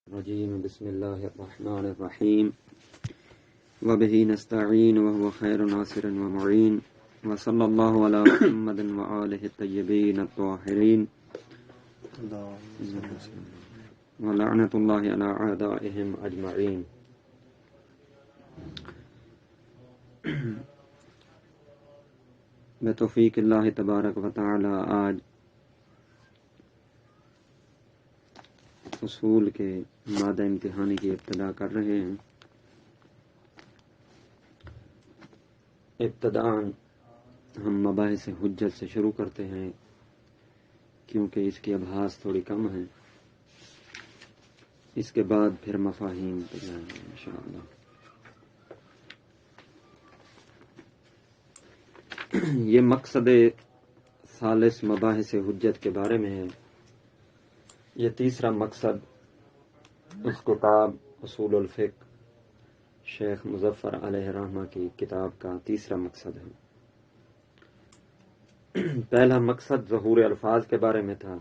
الرجيم بسم الله الرحمن الرحيم وبه نستعين وهو خير ناصر ومعين وصلى الله على محمد وآله الطيبين الطاهرين ولعنة الله على أعدائهم أجمعين. بتوفیق اللہ تبارک و تعالی آج اصول کے مادہ امتحانی کی ابتدا کر رہے ہیں. ابتداً ہم مباحث حجت سے شروع کرتے ہیں کیونکہ اس کی ابحاث تھوڑی کم ہیں. اس کے بعد پھر مفاہیم پہ جائیں گے انشاءاللہ. یہ مقصد ثالث مباحث حجت کے بارے میں ہے. یہ تیسرا مقصد اس کتاب اصول الفقہ شیخ مظفر علیہ رحمہ کی کتاب کا تیسرا مقصد ہے. پہلا مقصد ظہور الفاظ کے بارے میں تھا.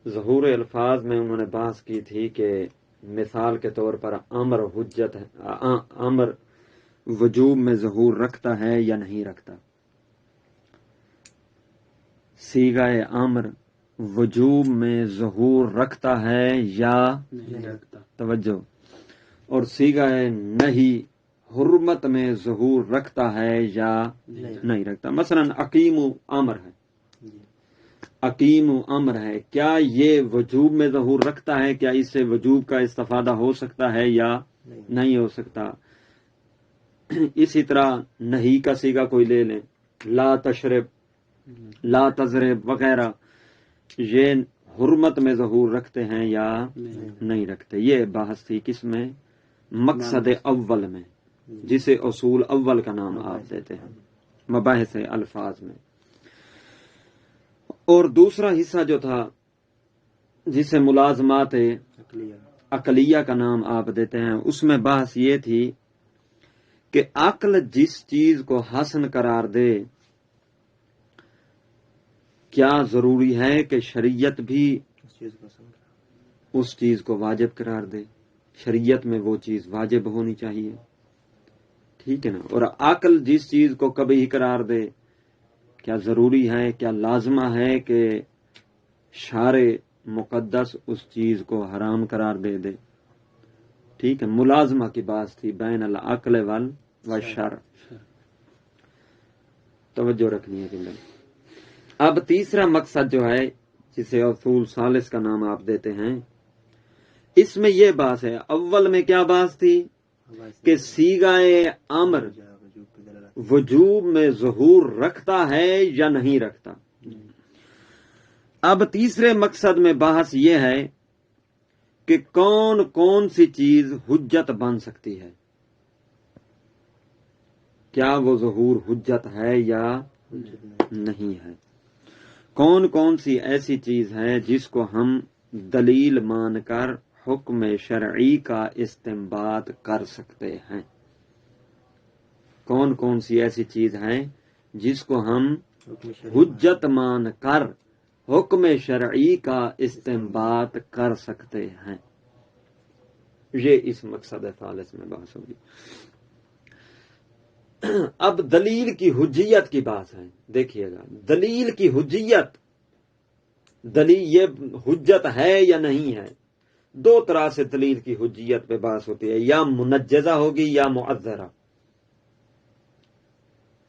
ظہور الفاظ میں انہوں نے بحث کی تھی کہ مثال کے طور پر امر حجت ہے، امر وجوب میں ظہور رکھتا ہے یا نہیں رکھتا. صیغہ امر وجوب میں ظہور رکھتا ہے یا نہیں رکھتا. توجہ. اور صیغہ نہی حرمت میں ظہور رکھتا ہے یا نہیں رکھتا. مثلا اقیم امر ہے، اقیم امر ہے، کیا یہ وجوب میں ظہور رکھتا ہے؟ کیا اس سے وجوب کا استفادہ ہو سکتا ہے یا نہیں ہو سکتا؟ اسی طرح نہیں کا صیغہ کوئی لے لیں، لا تشرب، لا تضرب وغیرہ، یہ حرمت میں ظہور رکھتے ہیں یا نہیں رکھتے. یہ بحث تھی کس میں؟ مقصد اول میں، جسے اصول اول کا نام آپ دیتے ہیں مباحث الفاظ میں. اور دوسرا حصہ جو تھا جسے ملازمات عقلیہ کا نام آپ دیتے ہیں، اس میں بحث یہ تھی کہ عقل جس چیز کو حسن قرار دے، کیا ضروری ہے کہ شریعت بھی اس چیز کو واجب قرار دے؟ شریعت میں وہ چیز واجب ہونی چاہیے، ٹھیک ہے نا. اور عقل جس چیز کو کبھی ہی قرار دے، کیا ضروری ہے، کیا لازمہ ہے کہ شارع مقدس اس چیز کو حرام قرار دے دے؟ ٹھیک ہے. ملازمہ کی بات تھی بین العقل والشرع. توجہ رکھنی ہے کہ اب تیسرا مقصد جو ہے جسے اصول ثالث کا نام آپ دیتے ہیں، اس میں یہ بات ہے. اول میں کیا بات تھی کہ صیغہ امر وجوب میں ظہور رکھتا ہے یا نہیں رکھتا. اب تیسرے مقصد میں بحث یہ ہے کہ کون کون سی چیز حجت بن سکتی ہے. کیا وہ ظہور حجت ہے یا نہیں ہے؟ کون کون سی ایسی چیز ہے جس کو ہم دلیل مان کر حکم شرعی کا استنباط کر سکتے ہیں؟ کون کون سی ایسی چیز ہے جس کو ہم حجت مان کر حکم شرعی کا استنباط کر سکتے ہیں؟ یہ اس مقصد ثالث میں بحث ہوگی. اب دلیل کی حجیت کی بات ہے. دیکھیے گا، دلیل کی حجیت، دلیل یہ حجت ہے یا نہیں ہے. دو طرح سے دلیل کی حجیت پہ بحث ہوتی ہے، یا منجزہ ہوگی یا معذرہ،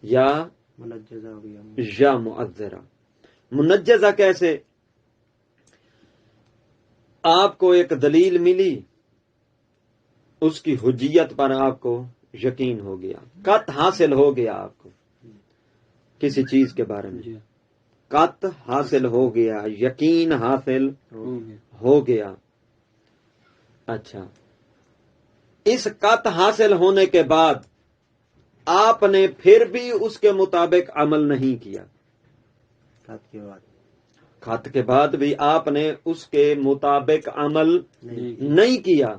یا معذرہ. منجزہ کیسے؟ آپ کو ایک دلیل ملی، اس کی حجیت پر آپ کو یقین ہو گیا، قط حاصل ہو گیا، آپ کو کسی چیز کے بارے میں قط حاصل ہو گیا، یقین حاصل ہو گیا. اچھا، اس قط حاصل ہونے کے بعد آپ نے پھر بھی اس کے مطابق عمل نہیں کیا. قط کے بعد بھی آپ نے اس کے مطابق عمل نہیں کیا.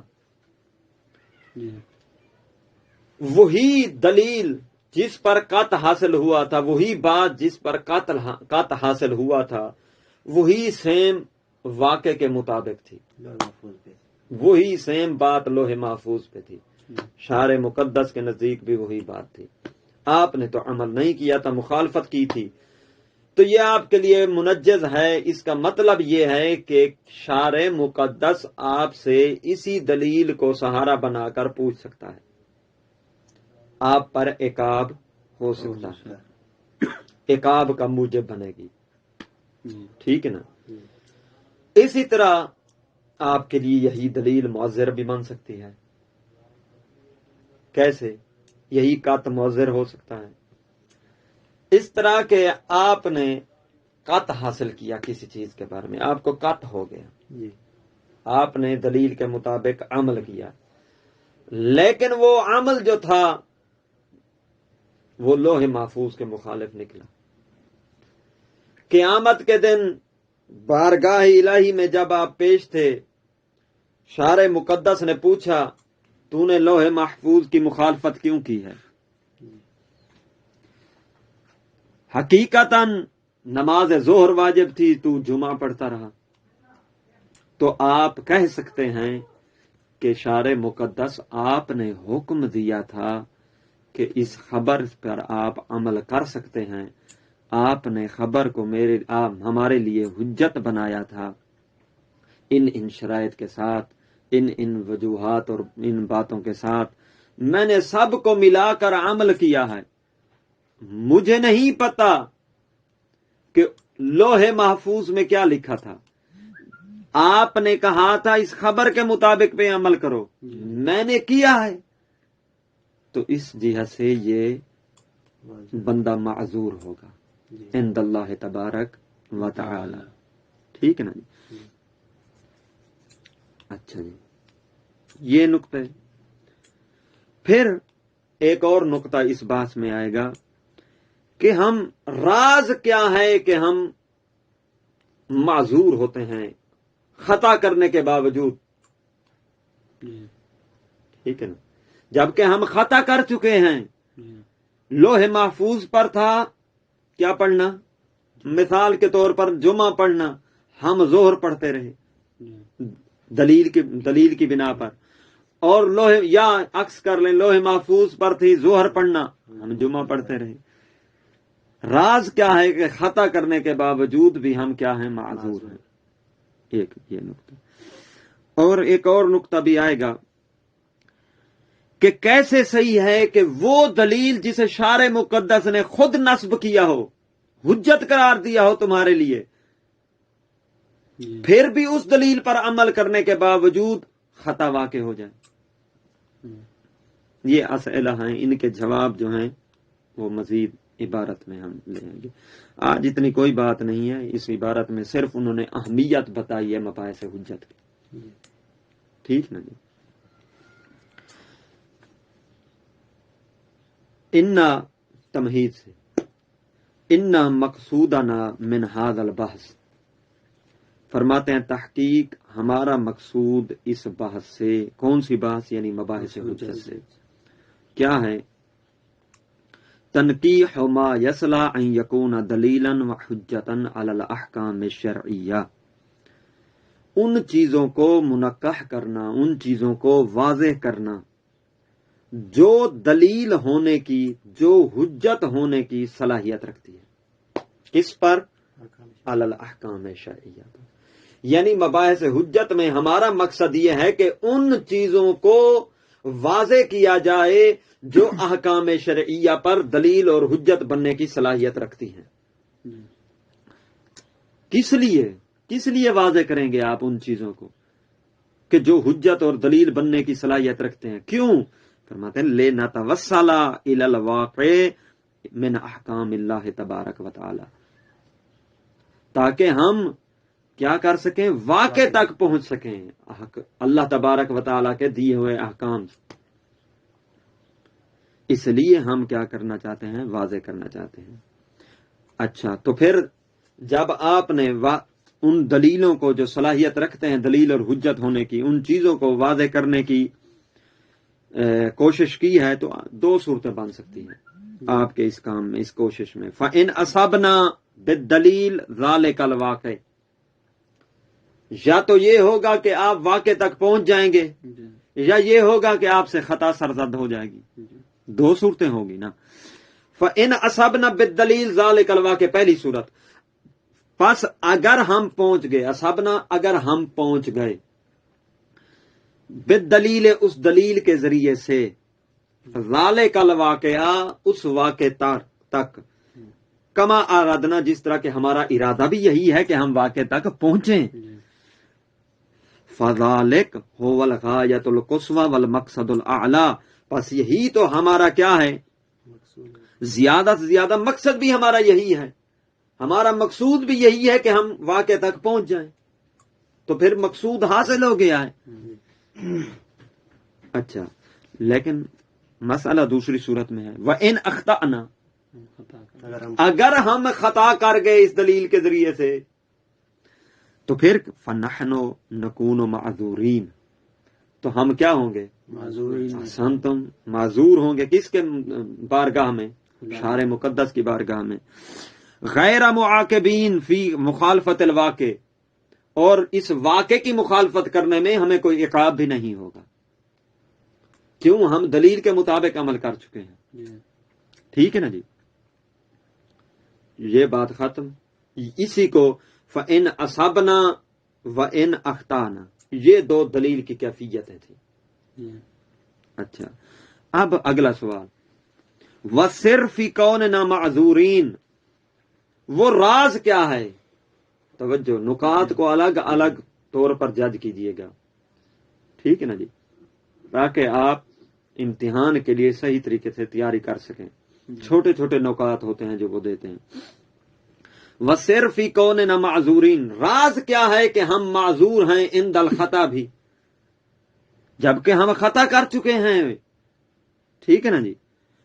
وہی دلیل جس پر قط حاصل ہوا تھا، وہی بات جس پر قط حاصل ہوا تھا، وہی سیم واقع کے مطابق تھی، وہی سیم بات لوح محفوظ پہ تھی، شارع مقدس کے نزدیک بھی وہی بات تھی. آپ نے تو عمل نہیں کیا تھا، مخالفت کی تھی، تو یہ آپ کے لیے منجز ہے. اس کا مطلب یہ ہے کہ شارع مقدس آپ سے اسی دلیل کو سہارا بنا کر پوچھ سکتا ہے، آپ پر عقاب ہو سکتا ہے، عقاب کا موجب بنے گی. ٹھیک ہے نا؟ اسی طرح آپ کے لیے یہی دلیل معذر بھی بن سکتی ہے. کیسے؟ یہی قط معذر ہو سکتا ہے. اس طرح کہ آپ نے قط حاصل کیا کسی چیز کے بارے میں، آپ کو قط ہو گیا، آپ نے دلیل کے مطابق عمل کیا، لیکن وہ عمل جو تھا وہ لوح محفوظ کے مخالف نکلا. قیامت کے دن بارگاہ الہی میں جب آپ پیش تھے، شارع مقدس نے پوچھا تو نے لوح محفوظ کی مخالفت کیوں کی ہے؟ حقیقتاً نماز ظہر واجب تھی، تو جمعہ پڑھتا رہا. تو آپ کہہ سکتے ہیں کہ شارع مقدس آپ نے حکم دیا تھا کہ اس خبر پر آپ عمل کر سکتے ہیں، آپ نے خبر کو ہمارے لیے حجت بنایا تھا، ان شرائط کے ساتھ، ان وجوہات اور ان باتوں کے ساتھ میں نے سب کو ملا کر عمل کیا ہے. مجھے نہیں پتا کہ لوح محفوظ میں کیا لکھا تھا، آپ نے کہا تھا اس خبر کے مطابق پہ عمل کرو، میں نے کیا ہے. تو اس جہت سے یہ بندہ معذور ہوگا عند اللہ تبارک و تعالی. ٹھیک ہے نا جی؟ اچھا جی، یہ نقطہ. پھر ایک اور نقطہ اس بات میں آئے گا کہ ہم راز کیا ہے کہ ہم معذور ہوتے ہیں خطا کرنے کے باوجود. ٹھیک ہے نا؟ جبکہ ہم خطا کر چکے ہیں. لوح محفوظ پر تھا کیا پڑھنا؟ مثال کے طور پر جمعہ پڑھنا، ہم ظہر پڑھتے رہے دلیل کی بنا پر. اور لوح یا عکس کر لیں، لوح محفوظ پر تھی ظہر پڑھنا، ہم جمعہ پڑھتے رہے. راز کیا ہے کہ خطا کرنے کے باوجود بھی ہم کیا ہیں؟ معذور ہیں. ایک یہ نقطہ. اور ایک اور نقطہ بھی آئے گا کہ کیسے صحیح ہے کہ وہ دلیل جسے شارع مقدس نے خود نصب کیا ہو، حجت قرار دیا ہو تمہارے لیے، پھر بھی اس دلیل پر عمل کرنے کے باوجود خطا واقع ہو جائے. یہ اسئلہ ہیں، ان کے جواب جو ہیں وہ مزید عبارت میں ہم لیں گے. آج اتنی کوئی بات نہیں ہے اس عبارت میں، صرف انہوں نے اہمیت بتائی ہے مباحث حجت کی. ٹھیک نا جی؟ انا تمہید سے انا مقصودنا من ھذا البحث، فرماتے ہیں تحقیق ہمارا مقصود اس بحث سے، کون سی بحث؟ یعنی مباحث حجت سے. کیا ہے؟ تنقیح ما یصلح ان یکون دلیلا و حجتا علی الاحکام الشرعیہ، ان چیزوں کو منقح کرنا، ان چیزوں کو واضح کرنا جو دلیل ہونے کی، جو حجت ہونے کی صلاحیت رکھتی ہے. کس پر؟ علی الاحکام الشرعیہ. یعنی مباحث حجت میں ہمارا مقصد یہ ہے کہ ان چیزوں کو واضح کیا جائے جو احکام شرعیہ پر دلیل اور حجت بننے کی صلاحیت رکھتی ہیں. کس لیے واضح کریں گے آپ ان چیزوں کو کہ جو حجت اور دلیل بننے کی صلاحیت رکھتے ہیں؟ کیوں؟ فرماتے ہیں لنتوصل الی الواقع من احکام اللہ تبارک و تعالی، تاکہ ہم کیا کر سکیں؟ واقع تک پہنچ سکیں اللہ تبارک و تعالیٰ کے دیے ہوئے احکام. اس لیے ہم کیا کرنا چاہتے ہیں؟ واضح کرنا چاہتے ہیں. اچھا، تو پھر جب آپ نے ان دلیلوں کو جو صلاحیت رکھتے ہیں دلیل اور حجت ہونے کی، ان چیزوں کو واضح کرنے کی کوشش کی ہے، تو دو صورتیں بن سکتی ہیں آپ کے اس کام میں، اس کوشش میں. فَإِنْ أَصَبْنَا بِالدَّلِيلِ ذَلِكَ الْوَاقِعِ، یا تو یہ ہوگا کہ آپ واقع تک پہنچ جائیں گے، یا یہ ہوگا کہ آپ سے خطا سرزد ہو جائے گی، دو صورتیں ہوگی نا۔ فَإِنْ أَصَبْنَا بِالدَّلِيلِ ذَلِكَ الْوَاقِعَ، پہلی صورت، پس اگر ہم پہنچ گئے، اصبنا اگر ہم پہنچ گئے، بالدلیل اس دلیل کے ذریعے سے، ذَلِكَ الْوَاقِعَ اس واقع تک، کما ارادنا جس طرح کہ ہمارا ارادہ بھی یہی ہے کہ ہم واقع تک پہنچیں، فَذَلِكَ هُوَ الْغَایَةُ الْقُصْوَى وَالْمَقْصَدُ الْأَعْلَى، پس یہی تو ہمارا کیا ہے، زیادہ سے زیادہ مقصد بھی ہمارا یہی ہے، ہمارا مقصود بھی یہی ہے کہ ہم واقع تک پہنچ جائیں، تو پھر مقصود حاصل ہو گیا ہے۔ اچھا، لیکن مسئلہ دوسری صورت میں ہے، وَإِنْ أَخْطَأْنَا، اگر ہم خطا کر گئے اس دلیل کے ذریعے سے، تو پھر فَنَحْنُ نَكُونُ مَعْذُورِينَ، تو ہم کیا ہوں گے، حسن تم معذور ہوں گے، کس کے بارگاہ میں، شارع مقدس کی بارگاہ میں، غیر معاقبین فی مخالفت الواقع، اور اس واقع کی مخالفت کرنے میں ہمیں کوئی عقاب بھی نہیں ہوگا، کیوں، ہم دلیل کے مطابق عمل کر چکے ہیں۔ ٹھیک ہے نا جی، یہ بات ختم۔ اسی کو فَإِنْ أَصَبْنَا وَإِنْ أَخْطَأْنَا، یہ دو دلیل کی کیفیتیں تھیں۔ اچھا، اب اگلا سوال، وَسِرْ فِي كَوْنِنَا مَعْذُورِينَ، وہ راز کیا ہے؟ توجہ، نکات کو الگ الگ طور پر جج کیجئے گا، ٹھیک ہے نا جی، تاکہ آپ امتحان کے لیے صحیح طریقے سے تیاری کر سکیں۔ چھوٹے چھوٹے نکات ہوتے ہیں جو وہ دیتے ہیں۔ وَسِرْ فِي كَوْنِنَا مَعْذُورِينَ، راز کیا ہے کہ ہم معذور ہیں عند الخطا بھی، جبکہ ہم خطا کر چکے ہیں، ٹھیک ہے نا جی،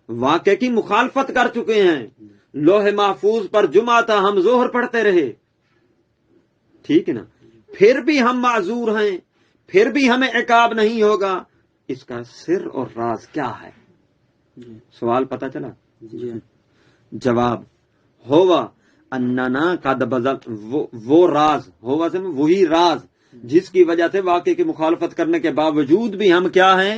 واقع کی مخالفت کر چکے ہیں، لوح محفوظ پر جمعہ تھا، ہم ظہر پڑھتے رہے، ٹھیک ہے نا، پھر بھی ہم معذور ہیں، پھر بھی ہمیں عقاب نہیں ہوگا، اس کا سر اور راز کیا ہے؟ سوال پتہ چلا؟ جواب، ہوا اننا قد بذل، وہ راز، ہوا سے وہی راز جس کی وجہ سے واقع کی مخالفت کرنے کے باوجود بھی ہم کیا ہیں،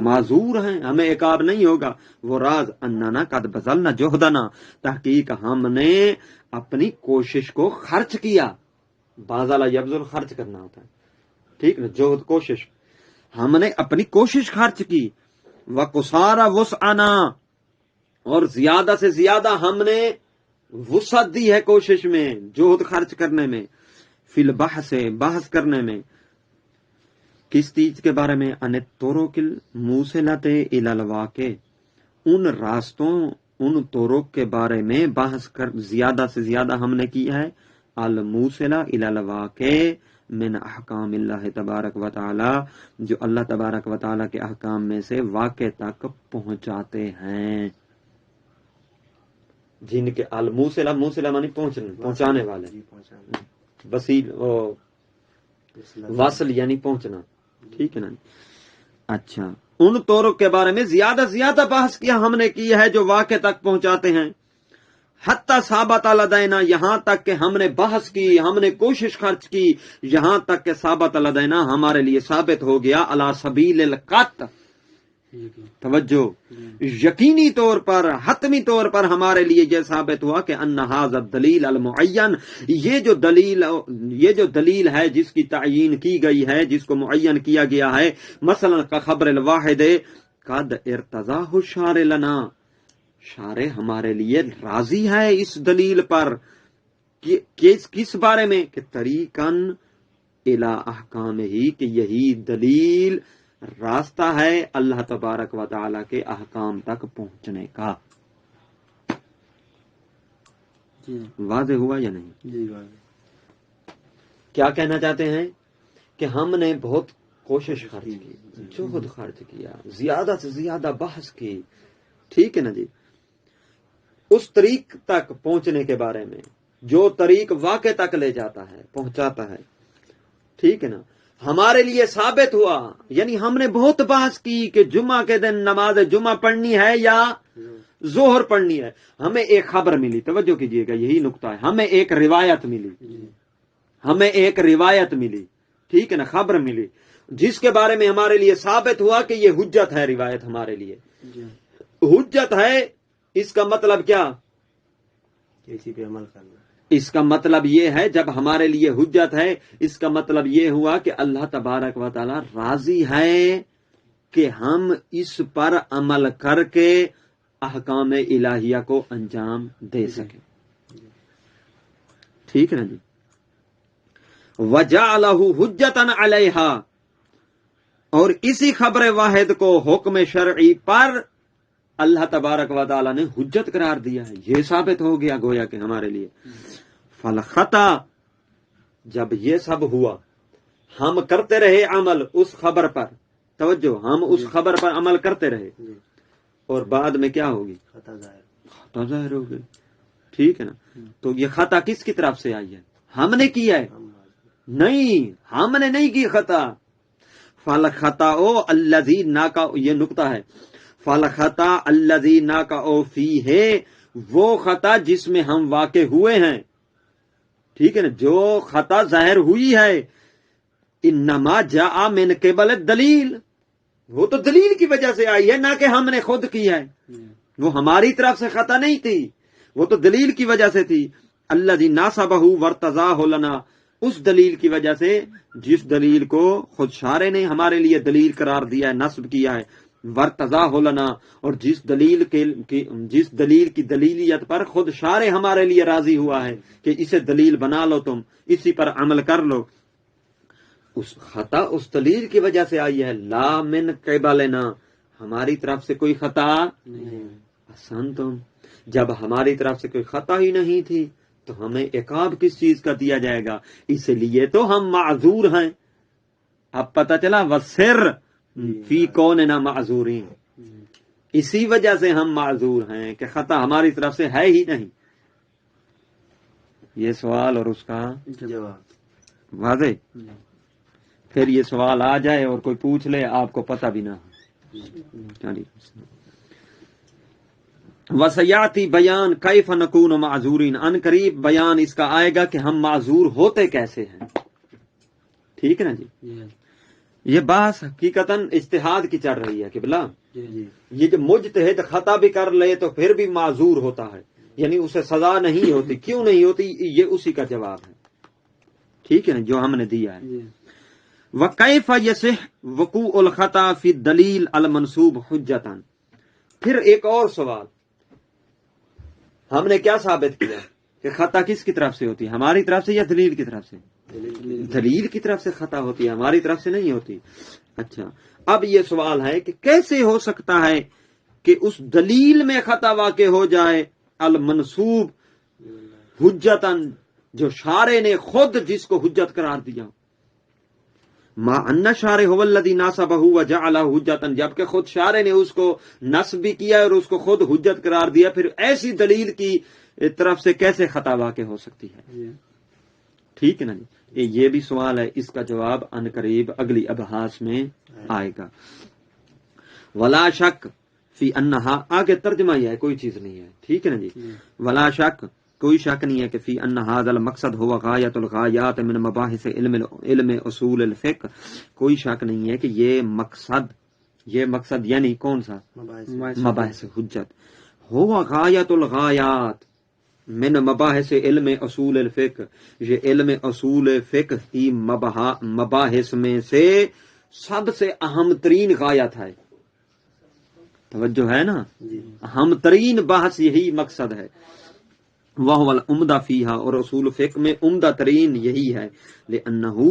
معذور ہیں، ہمیں عقاب نہیں ہوگا، وہ راز اننا قد بذلنا جہدنا، تحقیق ہم نے اپنی کوشش کو خرچ کیا، باذل یبذل خرچ کرنا ہوتا ہے، ٹھیک نا، جہد کوشش، ہم نے اپنی کوشش خرچ کی، وَقُصَارَ وُسْعَنَا، اور زیادہ سے زیادہ ہم نے وسعت دی ہے کوشش میں، جہد خرچ کرنے میں، فی البحث، بحث کرنے میں، کس چیز کے بارے میں، ان الطرق الموصلۃ الی الواقع، ان راستوں، ان طرق کے بارے میں بحث کر، زیادہ سے زیادہ ہم نے کی ہے، الموصلہ الی الواقع من احکام اللہ تبارک و تعالی، جو اللہ تبارک و تعالی کے احکام میں سے واقع تک پہنچاتے ہیں، جن کے الموصلہ، موصلہ معنی پہنچانے والے، وسیل، وصل یعنی پہنچنا، ٹھیک ہے نا۔ اچھا، ان طرق کے بارے میں زیادہ سے زیادہ بحث کیا ہم نے کی ہے جو واقع تک پہنچاتے ہیں، حتی ثابت لدینا، یہاں تک کہ ہم نے بحث کی، ہم نے کوشش خرچ کی، یہاں تک کہ ثابت لدینا، ہمارے لیے ثابت ہو گیا، علی سبیل القطع، توجہ، یقینی طور پر، حتمی طور پر ہمارے لیے یہ ثابت ہوا کہ ان ھذا الدلیل المعین، یہ جو دلیل ہے جس کی تعیین کی گئی ہے، جس کو معین کیا گیا ہے، مثلا کخبر الواحد، قد ارتضاہ الشارع لنا، شارع ہمارے لیے راضی ہے اس دلیل پر، کس بارے میں، کہ طریقاً الی احکام ہی، کہ یہی دلیل راستہ ہے اللہ تبارک و تعالی کے احکام تک پہنچنے کا۔ واضح ہوا یا نہیں؟ کیا کہنا چاہتے ہیں کہ ہم نے بہت کوشش خرچ کی، جہد خرچ کیا، زیادہ سے زیادہ بحث کی، ٹھیک ہے نا جی، اس طریق تک پہنچنے کے بارے میں جو طریق واقع تک لے جاتا ہے، پہنچاتا ہے، ٹھیک ہے نا، ہمارے لیے ثابت ہوا، یعنی ہم نے بہت بحث کی کہ جمعہ کے دن نماز جمعہ پڑھنی ہے یا ظہر پڑھنی ہے، ہمیں ایک خبر ملی، توجہ کیجئے گا، یہی نقطہ ہے، ہمیں ایک روایت ملی، ہمیں ایک روایت ملی، ٹھیک ہے نا، خبر ملی، جس کے بارے میں ہمارے لیے ثابت ہوا کہ یہ حجت ہے، روایت ہمارے لیے حجت ہے، اس کا مطلب کیا؟ اسی پہ عمل کرنا۔ اس کا مطلب یہ ہے جب ہمارے لیے حجت ہے، اس کا مطلب یہ ہوا کہ اللہ تبارک و تعالی راضی ہے کہ ہم اس پر عمل کر کے احکام الہیہ کو انجام دے سکیں، ٹھیک ہے نا جی۔ وَجَعَلَهُ حُجَّةً عَلَيْهَا، اور اسی خبر واحد کو حکم شرعی پر اللہ تبارک و تعالی نے حجت قرار دیا ہے، یہ ثابت ہو گیا گویا کہ ہمارے لیے۔ فالخطا، جب یہ سب ہوا، ہم کرتے رہے عمل اس خبر پر، توجہ، ہم اس خبر پر عمل کرتے رہے، اور بعد میں کیا ہوگی؟ خطا ظاہر ہو گئی، ٹھیک ہے نا۔ تو یہ خطا کس کی طرف سے آئی ہے؟ ہم نے کی ہے؟ نہیں، ہم نے نہیں کی خطا۔ فالخطا الذی ناقع، یہ نقطہ ہے، فالخطا الذی ناقع فیہ، وہ خطا جس میں ہم واقع ہوئے ہیں، ٹھیک ہے نا، جو خطا ظاہر ہوئی ہے، انما جاء من قبل الدلیل، وہ تو دلیل کی وجہ سے آئی ہے، نہ کہ ہم نے خود کی ہے، وہ ہماری طرف سے خطا نہیں تھی، وہ تو دلیل کی وجہ سے تھی۔ الذی ناسبہ وارتضاہ لنا، اس دلیل کی وجہ سے جس دلیل کو خود شارع نے ہمارے لیے دلیل قرار دیا ہے، نصب کیا ہے، وارتضاہ لنا، اور جس دلیل کی دلیلیت پر خود شارع ہمارے لیے راضی ہوا ہے کہ اسے دلیل بنا لو، تم اسی پر عمل کر لو، اس خطا اس دلیل کی وجہ سے آئی ہے، لا من قبلنا، ہماری طرف سے کوئی خطا نہیں۔ حسن، تم جب ہماری طرف سے کوئی خطا ہی نہیں تھی تو ہمیں عقاب کس چیز کا دیا جائے گا؟ اس لیے تو ہم معذور ہیں۔ اب پتہ چلا، وسر فی کوننا معذورین، اسی وجہ سے ہم معذور ہیں کہ خطا ہماری طرف سے ہے ہی نہیں۔ یہ سوال اور اس کا جواب واضح؟ پھر یہ سوال آ جائے اور کوئی پوچھ لے، آپ کو پتہ بھی نہ ہو۔ وسیاتی بیان کیف نکون معذورین، ان قریب بیان اس کا آئے گا کہ ہم معذور ہوتے کیسے ہیں، ٹھیک ہے نا جی۔ یہ بحث حقیقتاً اجتہاد کی چل رہی ہے کہ بلا یہ جو مجتہد خطا بھی کر لے تو پھر بھی معذور ہوتا ہے، یعنی اسے سزا نہیں ہوتی، کیوں نہیں ہوتی؟ یہ اسی کا جواب ہے، ٹھیک ہے نا، جو ہم نے دیا ہے۔ وَكَيْفَ يَصِحُّ وُقُوعُ الْخَطَأِ فِي الدَّلِيلِ الْمَنْسُوبِ حُجَّةً، پھر ایک اور سوال، ہم نے کیا ثابت کیا کہ خطا کس کی طرف سے ہوتی ہے؟ ہماری طرف سے یا دلیل کی طرف سے؟ دلیل کی طرف سے خطا ہوتی ہے، ہماری طرف سے نہیں ہوتی۔ اچھا، اب یہ سوال ہے کہ کیسے ہو سکتا ہے کہ اس دلیل میں خطا واقع ہو جائے، المنسوب حجتاً، جو شارع نے خود جس کو حجت قرار دیا، ما ان شارع هو الذی ناسبہ وجعلہ حجتاً، جبکہ خود شارع نے اس کو نصب بھی کیا اور اس کو خود حجت قرار دیا، پھر ایسی دلیل کی طرف سے کیسے خطا واقع ہو سکتی ہے؟ ٹھیک ہے نا جی، یہ بھی سوال ہے، اس کا جواب ان قریب اگلی ابحاث میں آئے گا۔ ولا شک فی انہا، آگے ترجمہ ہی ہے، کوئی چیز نہیں ہے، ٹھیک ہے نا جی۔ ولا شک، کوئی شک نہیں ہے کہ فی ان ھذا المقصد ہوا غایت الغایات من مباحث علم اصول الفقہ، کوئی شک نہیں ہے کہ یہ مقصد یعنی کون سا؟ مباحث حجت، ہوا غایت الغایات من مباحث علم اصول الفقہ، یہ علم اصول فقہ کی مباحث میں سے سب سے اہم ترین غایت ہے، توجہ ہے نا، اہم ترین بحث یہی مقصد ہے۔ وَهُوَ الْعُمْدَةُ فِيهَا، اور اصول فقہ میں عمدہ ترین یہی ہے، لِأَنَّهُ،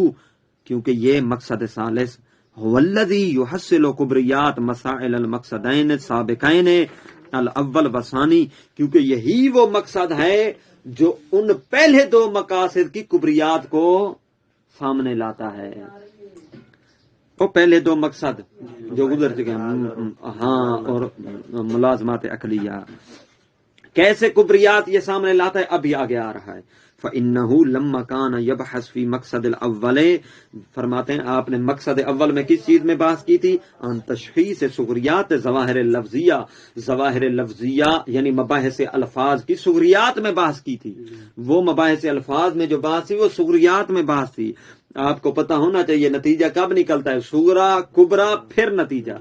کیونکہ یہ مقصد ثالث، هُوَ الَّذِي يُحَصِّلُ كُبْرِيَاتِ مَسَائِلِ الْمَقْصَدَيْنِ السَّابِقَيْنِ الاول وثانی، کیونکہ یہی وہ مقصد ہے جو ان پہلے دو مقاصد کی کبریات کو سامنے لاتا ہے۔ وہ پہلے دو مقصد جو گزر چکے ہیں، ہاں، اور ملازمات عقلیہ، کیسے کبریات یہ سامنے لاتا ہے اب یہ آگے آ رہا ہے. فَإِنَّهُ لَمَّا كَانَ يَبْحَثُ فِي مَقْصَدِ الْأَوَّلِ، فرماتے ہیں آپ نے مقصد اول میں کس چیز میں بحث کی تھی؟ عن تشخیص صغریات ظواہر لفظیہ، ظواہر لفظیہ یعنی مباحث الفاظ کی صغریات میں بحث کی تھی. وہ مباحث الفاظ میں جو بحث تھی وہ صغریات میں بحث تھی. آپ کو پتہ ہونا چاہیے نتیجہ کب نکلتا ہے، صغرا کبرا پھر نتیجہ.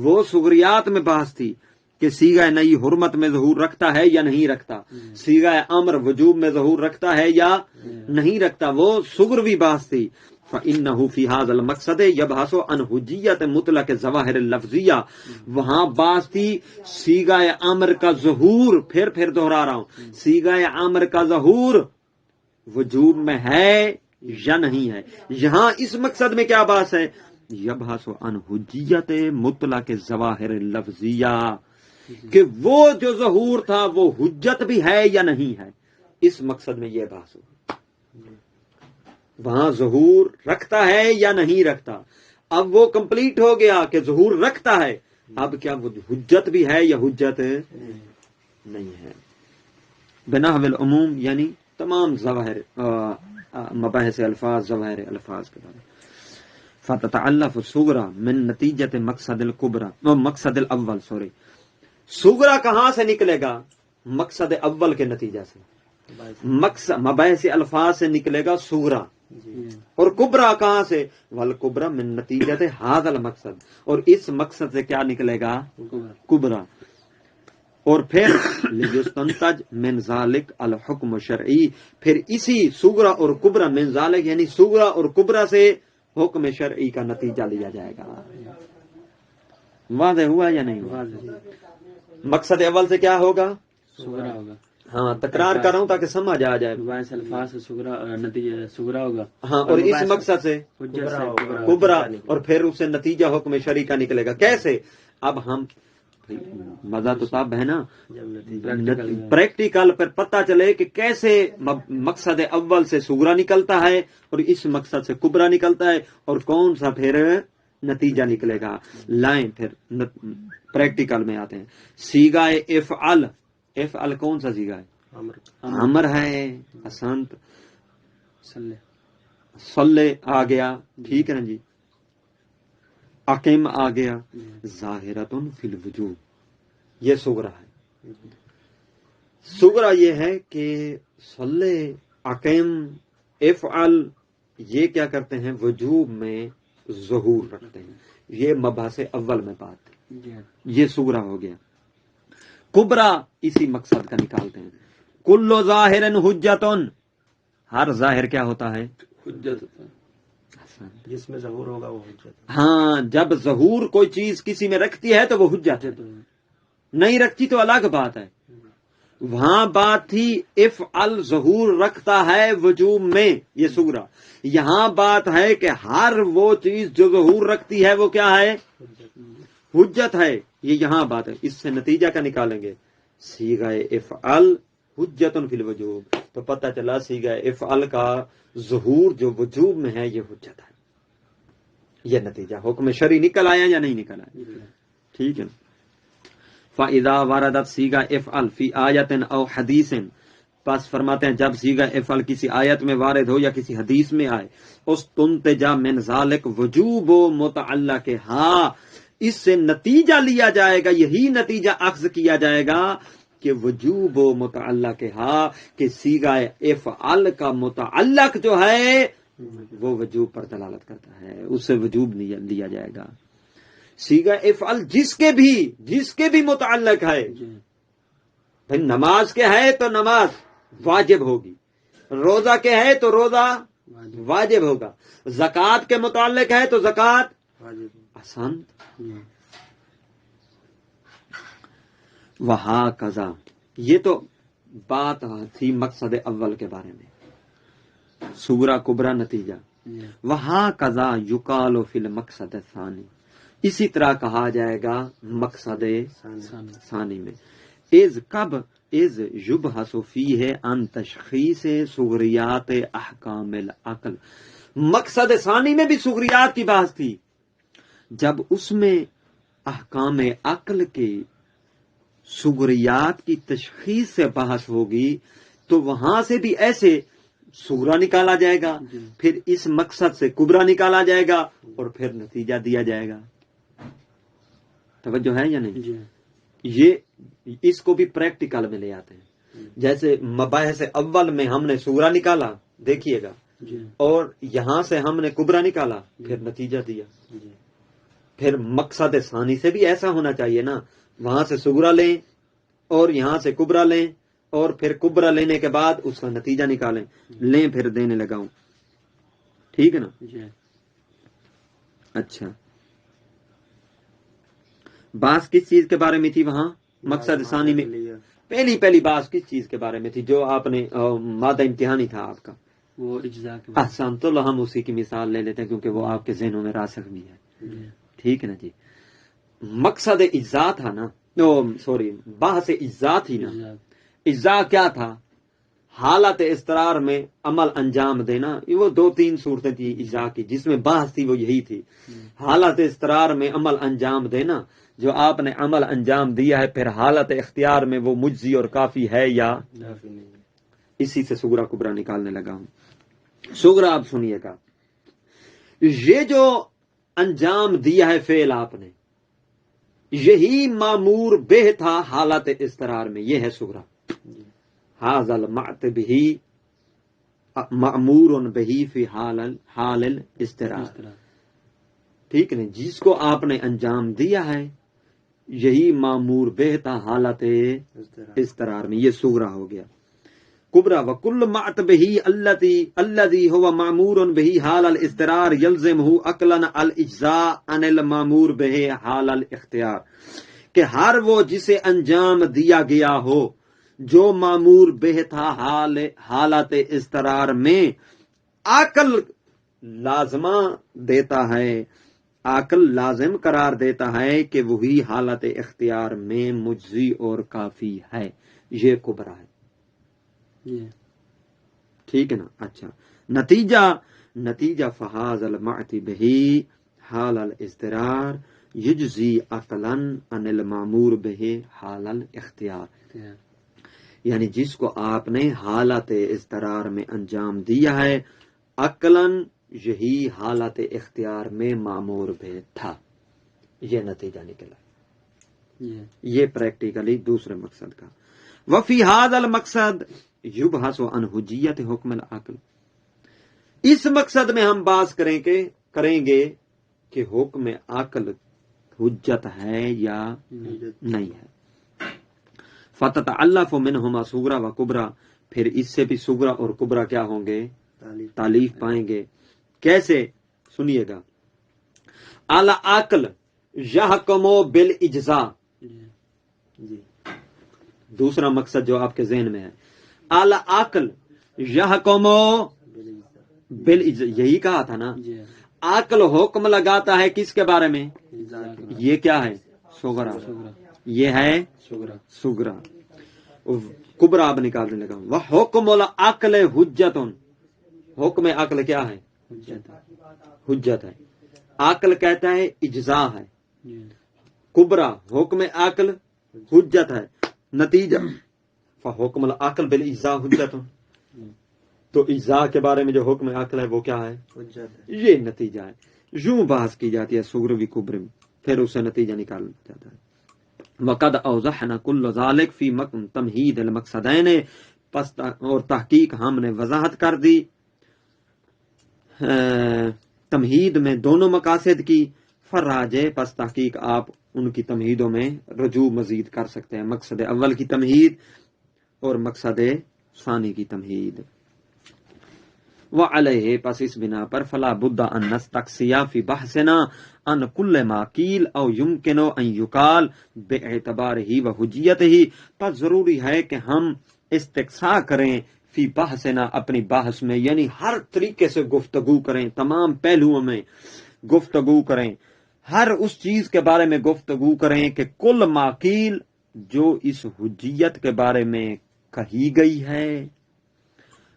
وہ صغریات میں بحث تھی کہ سیغہ نئی حرمت میں ظہور رکھتا ہے یا نہیں رکھتا، سیغہ امر وجوب میں ظہور رکھتا ہے یا نہیں رکھتا، وہ صغروی بحث تھی. فَإِنَّهُ فِي هَذَا الْمَقْصَدِ يَبْحَثُ عَنْ حُجِّيَّةِ مُطْلَقِ ظَوَاہِرِ اللَّفْظِيَّةِ، وہاں بحث تھی سیغہ امر کا ظہور، پھر دہرا رہا ہوں، سیغہ امر کا ظہور وجوب میں ہے یا نہیں ہے. یہاں اس مقصد میں کیا بحث ہے؟ یبحث عن حجیت مطلق ظواہر اللفظیہ، کہ وہ جو ظہور تھا وہ حجت بھی ہے یا نہیں ہے. اس مقصد میں یہ بحث ہو، وہاں ظہور رکھتا ہے یا نہیں رکھتا. اب وہ کمپلیٹ ہو گیا کہ ظہور رکھتا ہے، اب کیا وہ حجت بھی ہے یا حجت نہیں ہے. بنحو العموم یعنی تمام ظواہر مباحث الفاظ ظواہر الفاظ کے بارے. فتتعلف صغرا من نتیجت مقصد الکبرى، مقصد الاول سوری، صغرا کہاں سے نکلے گا؟ مقصد اول کے نتیجہ سے. مباحث الفاظ سے نکلے گا صغرا، اور کبرا کہاں سے؟ والکبرى من نتیجت ھذا المقصد، اور اس مقصد سے کیا نکلے گا؟ کبرا. اور پھر لیستنتج من ذالک الحکم الشرعی، پھر اسی صغرا اور کبرا من ذالک یعنی صغرا اور کبرا سے حکم شرعی کا نتیجہ لیا جائے گا. واضح ہوا یا نہیں ہوا؟ مقصد اول سے کیا ہوگا؟ صغرا ہوگا. ہاں تکرار کر رہا ہوں تاکہ سمجھ آ جائے. مباحث الفاظ سے صغرا نتیجہ صغرا ہوگا. ہاں، اور اس مقصد سے حجت سے کبرا، اور پھر اس سے نتیجہ حکم شرعی کا نکلے گا. کیسے؟ اب ہم مزہ تو تب ہے نا پریکٹیکل پر پتہ چلے کہ کیسے مقصد اول سے صغرا نکلتا ہے اور اس مقصد سے کبرا نکلتا ہے، اور کون سا پھر نتیجہ نکلے گا. لائن پھر پریکٹیکل میں آتے ہیں. سیغہ افعل، افعل کون سا سیغہ ہے؟ امر ہے. اسنت صلی آ گیا، ٹھیک ہے نا جی. اقیم آ گیا. ظاہرۃ فی الوجوب، یہ صغرا ہے. صغرا یہ ہے کہ صلی، اقیم، افعل یہ کیا کرتے ہیں؟ وجوب میں ظہور رکھتے ہیں. یہ مبحث اول میں بات ہے، یہ صغرا ہو گیا. کبرا اسی مقصد کا نکالتے ہیں. کل ظاہر حجتن، ہر ظاہر کیا ہوتا ہے؟ حجت ہوتا ہے. جس میں ظہور ہوگا وہ حجت. ہاں، جب ظہور کوئی چیز کسی میں رکھتی ہے تو وہ حجت ہے، نہیں رکھتی تو الگ بات ہے. وہاں بات تھی افعل ظہور رکھتا ہے وجوب میں، یہ صغرا. یہاں بات ہے کہ ہر وہ چیز جو ظہور رکھتی ہے وہ کیا ہے؟ حجت ہے. یہ یہاں بات ہے. اس سے نتیجہ کا نکالیں گے صیغہ افعل حجت فی الوجوب، تو پتہ چلا صیغہ افعل کا ظہور جو وجوب میں ہے یہ حجت ہے. یہ نتیجہ حکم شرعی نکل آیا یا نہیں نکل آیا؟ ٹھیک ہے. فَإِذَا وَرَدَتْ صِيغَةُ افعل فی آیت او حدیث، پس فرماتے ہیں جب صیغہ افعل کسی آیت میں وارد ہو یا کسی حدیث میں آئے، استنتج من ذالک وجوب متعلق، ہاں اس سے نتیجہ لیا جائے گا، یہی نتیجہ اخذ کیا جائے گا کہ وجوب متعلق، ہاں کہ صیغہ افعل کا متعلق جو ہے وہ وجوب پر دلالت کرتا ہے، اس سے وجوب لیا جائے گا. صیغہ افعل جس کے بھی متعلق ہے، بھائی نماز کے ہے تو نماز واجب ہوگی، روزہ کے ہے تو روزہ واجب ہوگا، زکوٰۃ کے متعلق ہے تو زکوٰۃ آسان. وہاکذا، یہ تو بات تھی مقصد اول کے بارے میں، صغرا کبرا نتیجہ. وہاکذا یقال فی المقصد الثانی، اسی طرح کہا جائے گا مقصد ثانی میں. از کب از یبحث فیہ عن تشخیص صغریات احکام العقل، مقصد ثانی میں بھی صغریات کی بحث تھی، جب اس میں احکام عقل کے سغریات کی تشخیص سے بحث ہوگی تو وہاں سے بھی ایسے سغرا نکالا جائے گا، پھر اس مقصد سے کبرا نکالا جائے گا اور پھر نتیجہ دیا جائے گا. توجہ ہے یا نہیں؟ یہ اس کو بھی پریکٹیکل میں لے آتے ہیں. جیسے مباحث اول میں ہم نے سغرا نکالا، دیکھیے گا، اور یہاں سے ہم نے کبرا نکالا، پھر نتیجہ دیا. پھر مقصد ثانی سے بھی ایسا ہونا چاہیے نا، وہاں سے سغرا لیں اور یہاں سے کبرا لیں اور پھر کبرا لینے کے بعد اس کا نتیجہ نکالیں، لیں پھر دینے لگاؤں. ٹھیک ہے نا؟ اچھا، بات کس چیز کے بارے میں تھی وہاں مقصد ثانی میں؟ پہلی بات کس چیز کے بارے میں تھی جو آپ نے مادہ امتحانی تھا آپ کا؟ وہ اجزاء کے احسن. تو ہم اسی کی مثال لے لیتے ہیں کیونکہ وہ آپ کے ذہنوں میں راسخ بھی ہے. ٹھیک ہے نا جی. مقصد اجزاء تھا نا، سوری، بحث اجزاء تھی نا. اجزاء کیا تھا؟ حالت اضطرار میں عمل انجام دینا. یہ وہ 2-3 صورتیں تھی اجزاء کی جس میں بحث تھی، وہ یہی تھی. حالت اضطرار میں عمل انجام دینا، جو آپ نے عمل انجام دیا ہے پھر حالت اختیار میں وہ مجزی اور کافی ہے یا اسی سے سغرا کبرا نکالنے لگا ہوں. سغرا آپ سنیے گا، یہ جو انجام دیا ہے فعل آپ نے، یہی معمور بہ تھا حالت اضطرار میں، یہ ہے سغرا. حاضل معتبہی معمور بہی فی حال الاضطرار. ٹھیک ہے، جس کو آپ نے انجام دیا ہے یہی معمور بہ تھا حالت اضطرار میں، یہ سغرا ہو گیا. کبرا وکل معتبہی الذی هو معمور بہی حال الاضطرار یلزمہ عقلا الاجزاء عن المعمور بہ حال الاختیار، کہ ہر وہ جسے انجام دیا گیا ہو جو معمور بہ تھا حالت اضطرار میں، عقل لازمہ دیتا ہے، عقل لازم قرار دیتا ہے کہ وہی حالت اختیار میں مجزی اور کافی ہے. یہ کبرا ہے. ٹھیک ہے نا؟ اچھا، نتیجہ فحاظ المعتبہ حال الاضطرار یجزی عقلا عن المعمور بہ حال الاختیار، یعنی جس کو آپ نے حالت اضطرار میں انجام دیا ہے عقلاً یہی حالت اختیار میں معمور بہ تھا، یہ نتیجہ نکلا. یہ پریکٹیکلی دوسرے مقصد کا. وفی ھذا المقصد یبحث عن حجیت حکم العقل. اس مقصد میں ہم بات کریں گے کہ حکم عقل حجت ہے یا نہیں ہے. فتتعلف منہما صغرا و کبرا، پھر اس سے بھی صغرا اور کبرا کیا ہوں گے؟ تعلیف پائیں گے. کیسے؟ سنیے گا. العقل یحکم بالاجزاء، دوسرا مقصد جو آپ کے ذہن میں ہے، العقل یحکم بالاجزاء، یہی کہا تھا نا. عقل حکم لگاتا ہے کس کے بارے میں؟ یہ کیا ہے؟ صغرا. یہ ہے صغرا. کبرا اب نکالنے لگا. وحکم العقل حجت، حکم عقل کیا ہے؟ حجت ہے. عقل کہتا ہے اجزاء ہے. کبرا حکم عقل حجت ہے. نتیجہ فحکم العقل بالاجزاء حجت، تو اجزاء کے بارے میں جو حکم عقل ہے وہ کیا ہے؟ یہ نتیجہ ہے. یوں بحث کی جاتی ہے صغروی کبر میں، پھر اسے نتیجہ نکالا جاتا ہے. وقد اوضحنا کل ذلک فی تمہید المقصدین، اور تحقیق ہم نے وضاحت کر دی تمہید میں دونوں مقاصد کی. فراجے، پس تحقیق آپ ان کی تمہیدوں میں رجوع مزید کر سکتے ہیں، مقصد اول کی تمہید اور مقصد ثانی کی تمہید. وعلیہ، پس اس بنا پر فلا بد ان نستقصی فی بحثنا ان کل ما قیل او یمکن ان یقال باعتبارہ و حجیتہ، پس ضروری ہے کہ ہم استقصاء کریں فی بحثنا، اپنی بحث میں، یعنی ہر طریقے سے گفتگو کریں، تمام پہلوؤں میں گفتگو کریں، ہر اس چیز کے بارے میں گفتگو کریں کہ کل ما قیل، جو اس حجیت کے بارے میں کہی گئی ہے،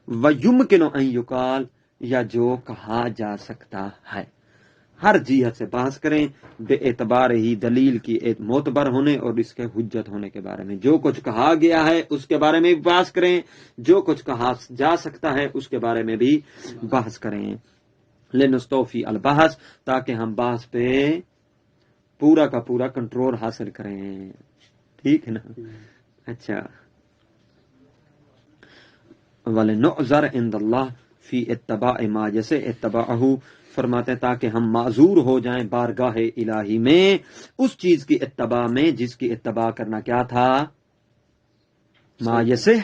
وَيُمْكِنُ أَن يُقال، یا جو کہا جا سکتا ہے. ہر جہت سے بحث کریں بے اعتبار ہی دلیل کی معتبر ہونے اور اس کے حجت ہونے کے بارے میں. جو کچھ کہا گیا ہے اس کے بارے میں بھی بحث کریں, جو کچھ کہا جا سکتا ہے اس کے بارے میں بھی بحث کریں. لنستوفی البحث, تاکہ ہم بحث پہ پورا کا پورا کنٹرول حاصل کریں. ٹھیک ہے نا؟ اچھا. وَلِنُعْذَرَ عِنْدَ اللَّهِ فِي اتَّبَاعِ مَا جیسے اتباعہ فرماتے ہیں تاکہ ہم معذور ہو جائیں بارگاہ الہی میں اس چیز کی اتباع میں جس کی اتباع کرنا کیا تھا, ما یصح,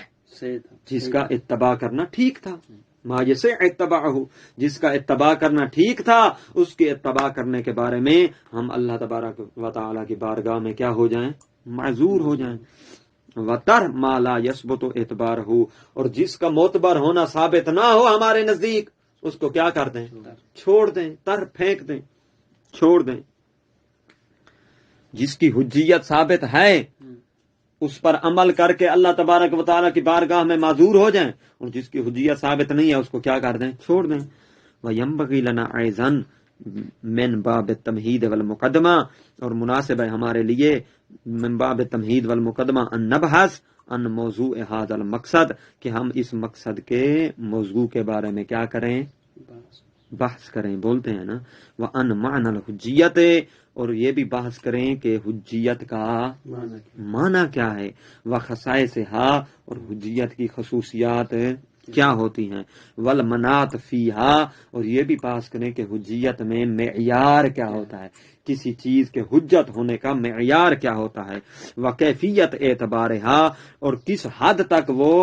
جس کا اتباع کرنا ٹھیک تھا. ما یصح اتباعہ, جس کا اتباع کرنا ٹھیک تھا اس کی اتباع کرنے کے بارے میں ہم اللہ تبارک و تعالی کی بارگاہ میں کیا ہو جائیں, معذور ہو جائیں. وَتَرْ مَا لَا يَثْبُتُ اعتبارہ, اور جس کا معتبر ہونا ثابت نہ ہو ہمارے نزدیک اس کو کیا کر دیں, چھوڑ دیں, تر پھینک دیں, چھوڑ دیں. جس کی حجیت ثابت ہے اس پر عمل کر کے اللہ تبارک و تعالیٰ کی بارگاہ میں معذور ہو جائیں, اور جس کی حجیت ثابت نہیں ہے اس کو کیا کر دیں, چھوڑ دیں. وَيَنبَغِي لَنَا أَيْضًا من باب التمہید والمقدمہ, اور مناسب ہے ہمارے لیے من باب التمہید والمقدمہ ان نبحث ان موضوع هذا المقصد, کہ ہم اس مقصد کے موضوع کے بارے میں کیا کریں, بحث کریں. بولتے ہیں نا وَأَنْ مَعْنَى الْحُجِّيَّةِ, اور یہ بھی بحث کریں کہ حجیت کا معنی کیا ہے, وَخَصَائِصِهَا, اور حجیت کی خصوصیات کیا ہوتی ہیں, والمنات فیہا, اور یہ بھی بحث کریں کہ حجیت میں معیار کیا ہوتا ہے, کسی چیز کے حجت ہونے کا معیار کیا ہوتا ہے, وکیفیت اعتبارہا, اور کس حد تک وہ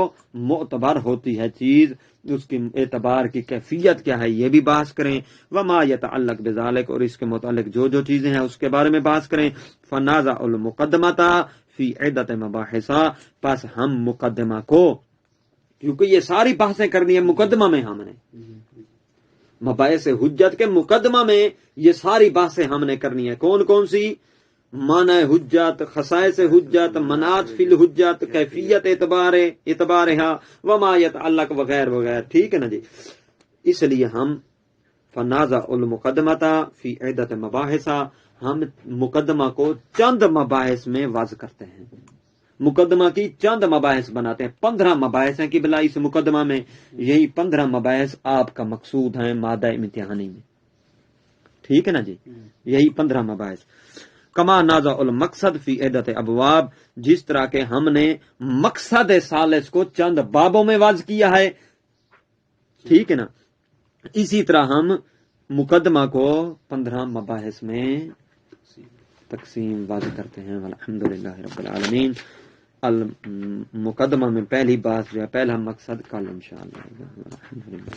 معتبر ہوتی ہے چیز, اس کی اعتبار کی کیفیت کیا ہے, یہ بھی بحث کریں. وما یتعلق بذالک, اور اس کے متعلق جو جو چیزیں ہیں اس کے بارے میں بحث کریں. فنازع المقدمۃ فی عدۃ مباحث, پس ہم مقدمہ کو, کیونکہ یہ ساری بحثیں کرنی ہے مقدمہ میں, ہم نے مباحث حجت کے مقدمہ میں یہ ساری بحثیں ہم نے کرنی ہے. کون کون سی؟ معنی حجت, خصائص حجت, منات فی الحجت, کیفیت اعتبارہا, وما یتعلق وغیر وغیر. ٹھیک ہے نا جی. اس لیے ہم فنازع المقدمۃ فی عدۃ مباحث, ہم مقدمہ کو چند مباحث میں وضع کرتے ہیں, مقدمہ کی چند مباحث بناتے ہیں. 15 مباحث ہیں کہ بلا اس مقدمہ میں, یہی 15 مباحث آپ کا مقصود ہیں مادہ امتحانی میں. ٹھیک ہے نا جی, یہی 15 مباحث. کما نازع المقصد فی عدۃ ابواب, جس طرح کہ ہم نے مقصد ثالث کو چند بابوں میں وضع کیا ہے. ٹھیک ہے نا, اسی طرح ہم مقدمہ کو 15 مباحث میں تقسیم واضح کرتے ہیں. الحمدللہ رب العالمین. المقدمہ میں پہلی بات جو ہے, پہلا مقصد کل انشاءاللہ. الحمدللہ.